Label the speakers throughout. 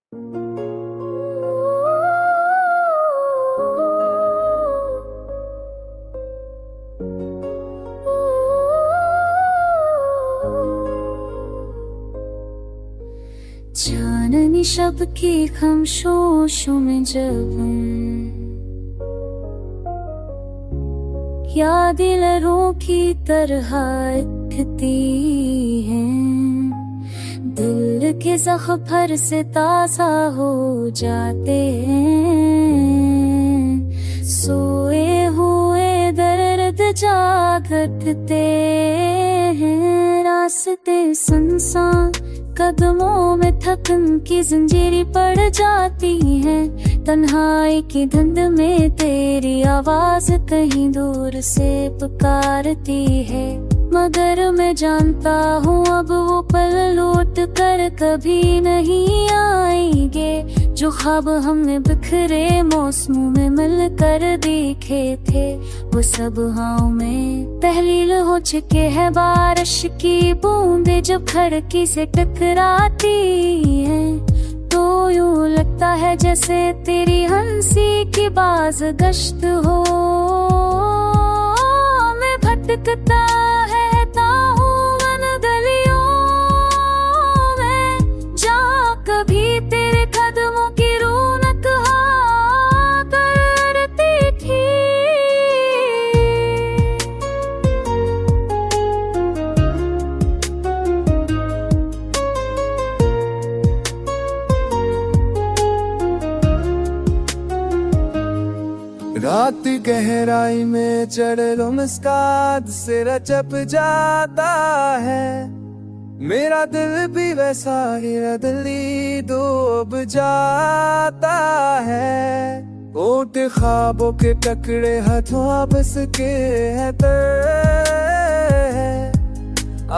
Speaker 1: चांदनी शब की खामोशियों में जब यादें लहरों की तरह उठती हैं, दिल के ज़ख्म फिर से ताज़ा हो जाते हैं। सोए हुए दर्द जाग उठते हैं, रास्ते सुनसान कदमों में थकन की जंजीरें पड़ जाती हैं। तन्हाई की धुंध में तेरी आवाज कहीं दूर से पुकारती है, मगर मैं जानता हूँ अब वो पल लौट कर कभी नहीं आएंगे। जो ख्वाब हमने बिखरे मौसमों में मिल कर देखे थे, वो सब हवाओं में तहलील हो चुके हैं। बारिश की बूंदें जब खिड़की से टकराती हैं, तो यूं लगता है जैसे तेरी हंसी की बाज गश्त हो। मैं भटकता रहता हूँ वन गलियों में, जहाँ कभी तेरे कदमों की रौनक हाँ करती थी।
Speaker 2: रात गहराई में चढ़ो मुस्कान से रचप जाता है, मेरा दिल भी वैसा ही रदली डूब जाता है। ओट ख्वाबों के टकरे हाथों बस के है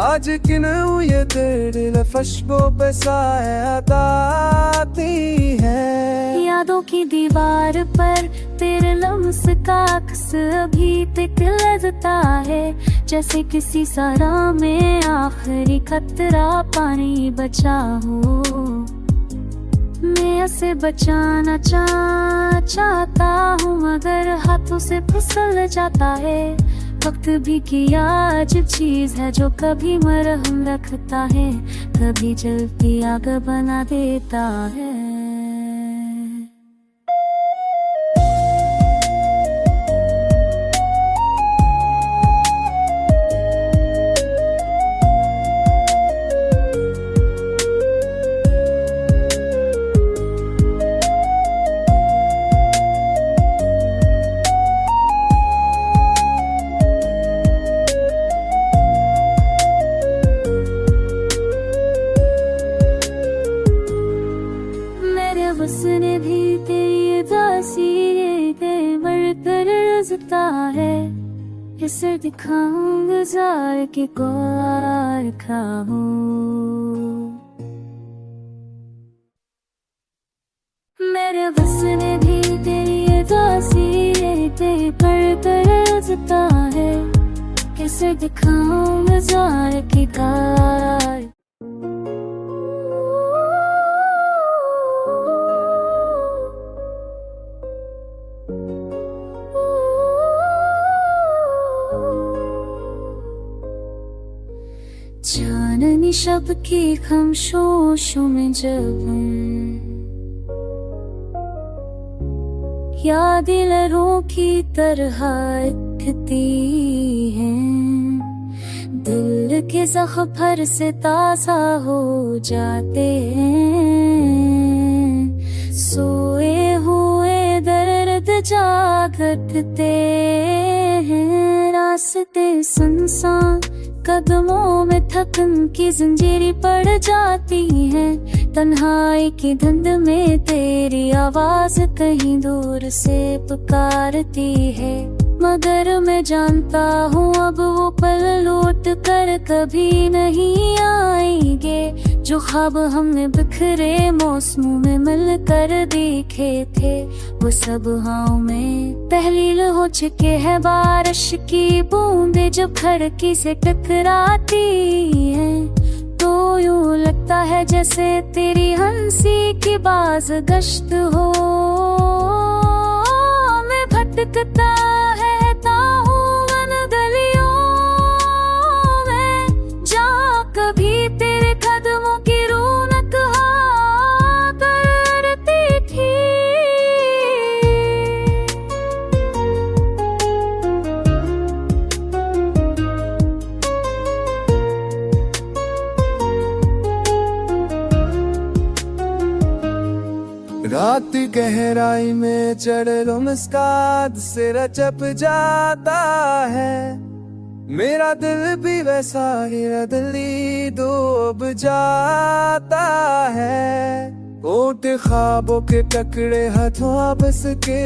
Speaker 2: आज किन ये तेरे लफ्ज़ों पे साया आती है।
Speaker 1: यादों की दीवार पर तेरे लम्स का अक्स अभी तक लजता है, जैसे किसी सरा में आखिरी कतरा पानी बचा हो। मैं इसे बचाना चाहता हूँ, मगर हाथों से फिसल जाता है। वक्त भी किया अजीब चीज है, जो कभी मरहम रखता है, कभी जलती आग बना देता है। उसने भी तेरी दासी के बढ़कर रज़ता है, इसे दिखाऊं गुजार के कोर खाऊं। मेरे उसने भी तेरी दासी के बढ़कर रज़ता है, इसे दिखाऊं गुजार के कोर। चांदनी शब की खामोशियों में जब यादें लहरों की तरह उठती हैं, दिल के ज़ख्म फिर से ताज़ा हो जाते हैं। सोए हुए दर्द जाग उठते हैं, रास्ते सुनसान कदमों में थकन की जंजीरें पड़ जाती हैं। तन्हाई की धुंध में तेरी आवाज कहीं दूर से पुकारती है, मगर मैं जानता हूँ अब वो पल लौट कर कभी नहीं आएंगे। जो ख्वाब हमने बिखरे मौसमों में मिल कर देखे थे, वो सब हवाओं में तहलील हो चुके हैं। बारिश की बूंदें जब खिड़की से टकराती हैं, तो यूं लगता लगता है जैसे तेरी हंसी की बाज गश्त हो। मैं भटकता रहता हूँ वन गलियों में, जहाँ कभी तेरे कदमों की रौनक हाँ करती थी।
Speaker 2: रात गहराई में चढ़ मुस्कान से रचप जाता है। मेरा दिल भी वैसा ही रदली डूब जाता है। ओट ख्वाबों के टकरे हथों बस के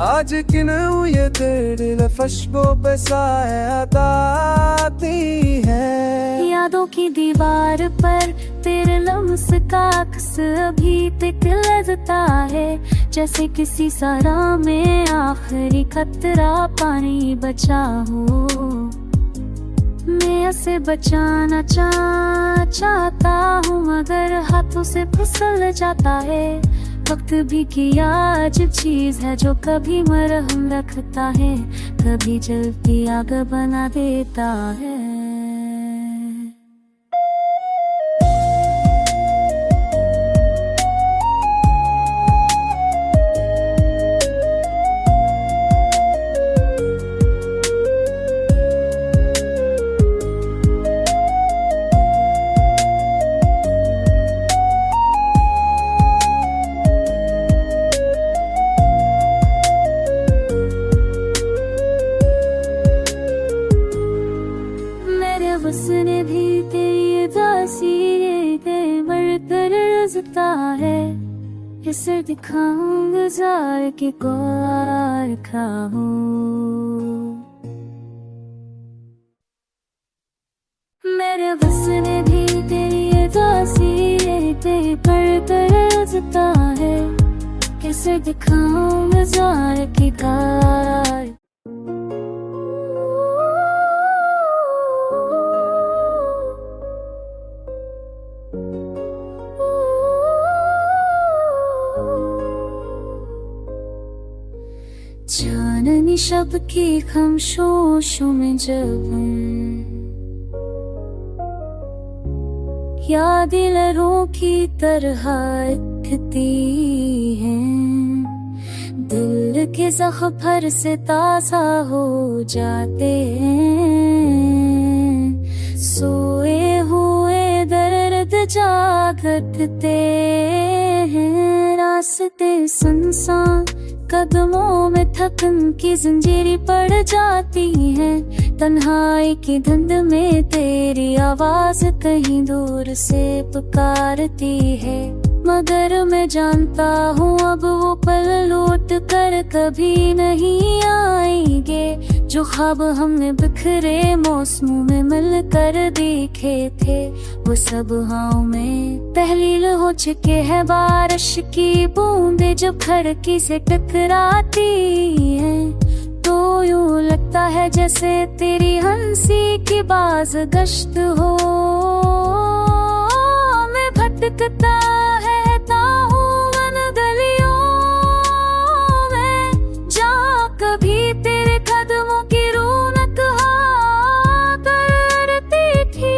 Speaker 2: आज किन ये तेरे लफ्ज़ों पे साया आती है।
Speaker 1: यादों की दीवार पर तेरे लम्स का अक्स अभी तक लजता है, जैसे किसी सरा में आखिरी खतरा पानी बचा हो। मैं उसे बचाना चाहता हूँ मगर हाथों से फिसल जाता है। वक्त भी किया अजीब चीज है जो कभी मरहम रखता है, कभी जलती आग बना देता है। उसने भी तेरी दासी ते मरकर रज़ता है। इसे दिखाऊंगा जार के कौर खाऊं। मेरे उसने भी तेरी दासी ते मरकर रज़ता है। इसे दिखाऊंगा जार के कौर। चांदनी शब की खामोशियों में जब याद लहरों की तरह उठती हैं, दिल के ज़ख्म भर से ताज़ा हो जाते हैं। सोए हुए दर्द जागते हैं, रास्ते सुनसान कदमों में थकन की जंजीरें पड़ जाती हैं। तन्हाई की धुंध में तेरी आवाज कहीं दूर से पुकारती है, मगर मैं जानता हूँ अब वो पल लौट कर कभी नहीं आएंगे। जो ख्वाब हमने बिखरे मौसमों में मिलकर देखे थे, वो सब हवाओं में तहलील हो चुके हैं। बारिश की बूंदें जब खिड़की से टकराती हैं, तो यूं लगता है जैसे तेरी हंसी की बाज गश्त हो। मैं भटकता रहता हूँ वन गलियों में, जहाँ कभी तेरे कदमों की रौनक हाँ करती थी।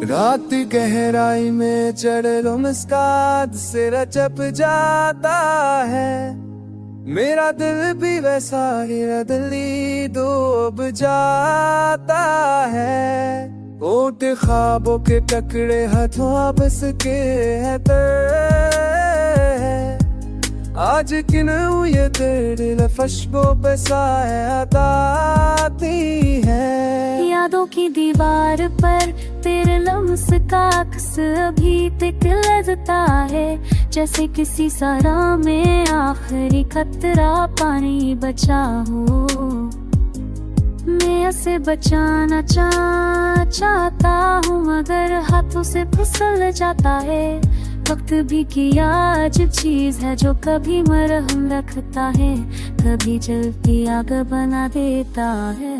Speaker 2: रात गहराई में चढ़ मुस्कान से रचप जाता है। मेरा दिल भी वैसा ही रदली डूब जाता है। ओट ख्वाबों के टकरे हथों बस के आज किन ये तेरे लफ्ज़ों पे साया आती है।
Speaker 1: यादों की दीवार पर तेरे लम्स का अक्स अभी तक लजता है, जैसे किसी सरा में आखिरी खतरा पानी बचा हो। मैं उसे बचाना चाहता हूँ, मगर हाथों से फिसल जाता है। वक्त भी किया अजीब चीज है जो कभी मरहम रखता है, कभी जलती आग बना देता है।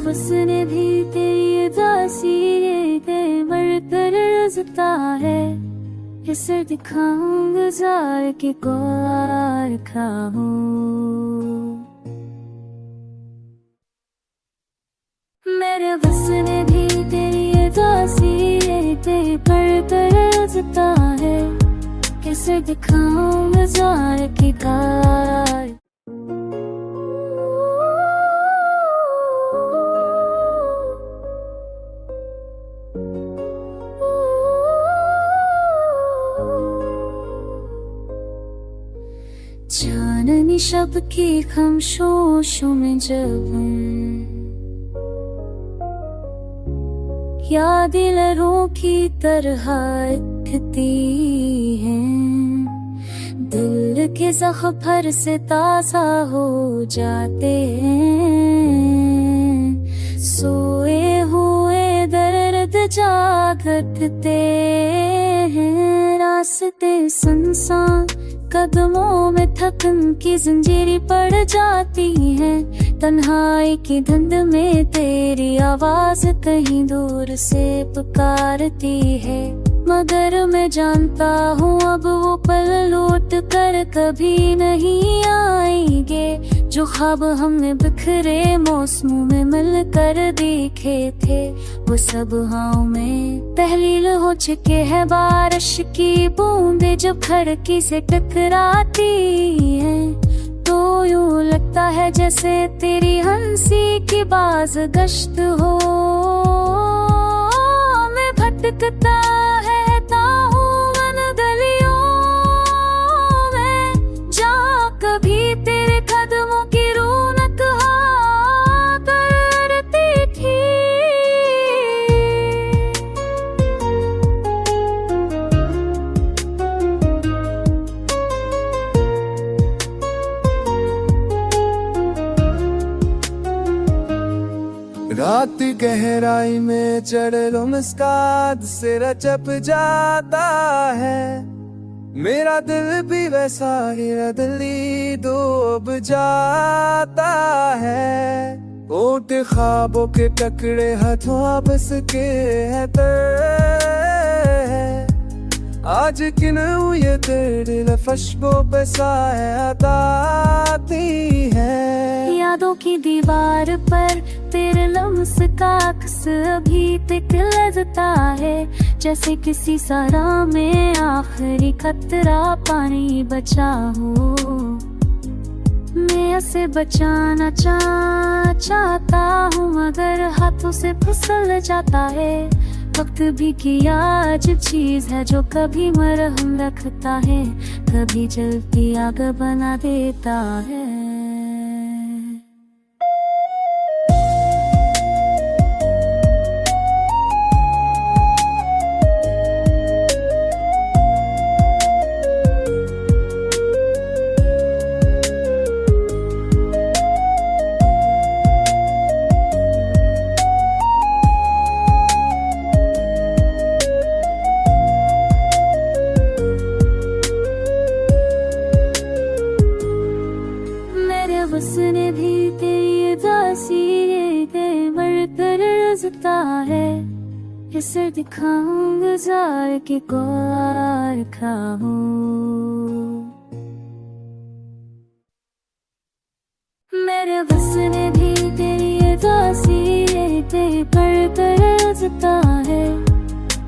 Speaker 1: उसने भी तेरी उदासी पे मरकर रज़ता है, इसे दिखाऊं गुजार के कोर खाऊं। मेरे उसने भी तेरी उदासी पे मरकर रज़ता है, इसे दिखाऊं गुजार के कोर। चांदनी शब की खामोशियों में जब यादें लहरों की तरह उठती हैं, दिल के ज़ख्म फिर से ताज़ा हो जाते हैं। सोए हुए दर्द जागते हैं, रास्ते सुनसान कदमों में थकन की जंजीरें पड़ जाती हैं। तन्हाई की धुंध में तेरी आवाज कहीं दूर से पुकारती है, मगर मैं जानता हूँ अब वो पल लौट कर कभी नहीं आएंगे, जो ख्वाब हमने बिखरे मौसमों में मिलकर देखे थे। वो सब हवाओं में तहलील हो चुके हैं, बारिश की बूंदें जब खिड़की से टकराती हैं, तो यूं लगता है जैसे तेरी हंसी की बाज गश्त हो। मैं भटकता रहता हूँ वन गलियों में, जहाँ कभी तेरे कदमों की रौनक हाँ करती थी।
Speaker 2: रात गहराई में चढ़ मुस्कान से रचप जाता है, मेरा दिल भी वैसा ही रदली डूब जाता है। ओट ख्वाबों के टकरे हाथों आपस के है आज किन ये तेरे लफ्ज़ों पे साया आती है।
Speaker 1: यादों की दीवार पर तेरे लम्स का अक्स अभी तक लजता है, जैसे किसी सरा में आखिरी कतरा पानी बचा हो। मैं उसे बचाना चाहता हूँ, मगर हाथों से फिसल जाता है। वक्त भी किया अजीब चीज है जो कभी मरहम रखता है, कभी जलती आग बना देता है। उसने भी तेरी उदासी पे मरकर रज़ता है, इसे दिखाऊं गुजार के कोर खाऊं। मेरे उसने भी तेरी उदासी पे मरकर रज़ता है,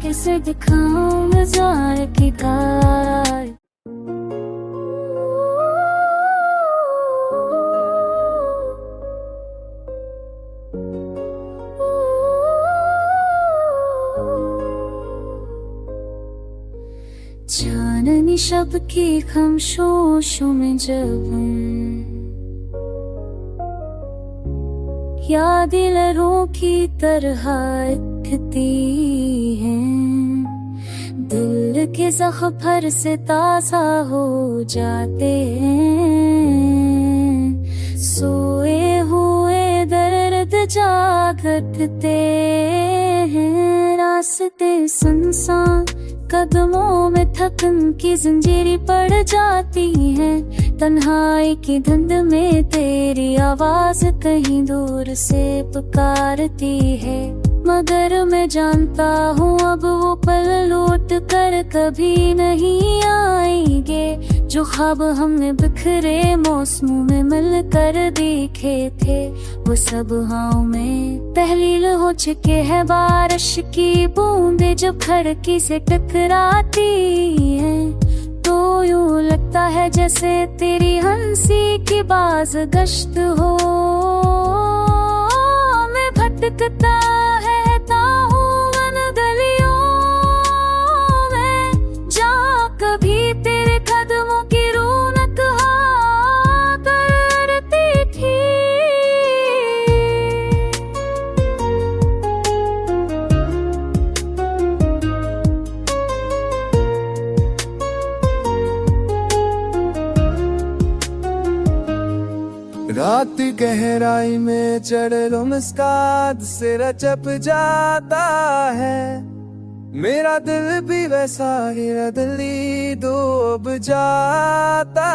Speaker 1: इसे दिखाऊं गुजार के कोर। चांदनी शब की खामोशियों में जब याद दिलों की तरह उठती है, दिल के ज़ख्म फिर से ताज़ा हो जाते हैं। सोए हुए दर्द जाग उठते हैं, रास्ते सुनसान कदमों में थकन की जंजीरें पड़ जाती हैं। तन्हाई की धुंध में तेरी आवाज कहीं दूर से पुकारती है, मगर मैं जानता हूँ अब वो पल लौट कर कभी नहीं आएंगे, जो ख्वाब हमने बिखरे मौसमों में मिल कर देखे थे, वो सब हवाओं में तहलील हो चुके हैं। बारिश की बूंदें जब खिड़की से टकराती हैं, तो यूं लगता है जैसे तेरी हंसी की बाज गश्त हो। मैं भटकता रहता हूँ इन गलियों में, जहाँ कभी तेरे कदमों की रौनक हाँ करती थी।
Speaker 2: रात गहराई में चढ़ मुस्कान से रचप जाता है, मेरा दिल भी वैसा ही रदली डूब जाता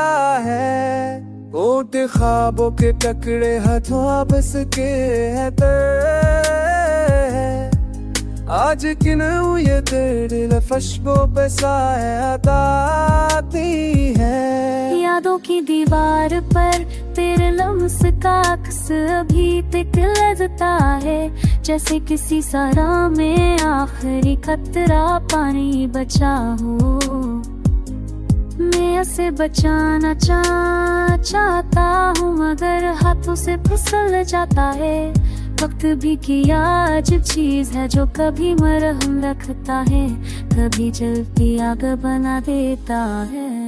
Speaker 2: है। ओट ख्वाबों के टकरे हथों बस के आज किन ये तेरे लफ्ज़ों पे साया आती है।
Speaker 1: यादों की दीवार पर तेरे लम्स का अक्स अभी तक लजता है, जैसे किसी सरा में आखिरी खतरा पानी बचा हो। मैं उसे बचाना चाहता हूँ, मगर हाथों से फिसल जाता है। वक्त भी किया अजीब चीज है, जो कभी मरहम रखता है, कभी जलती आग बना देता है।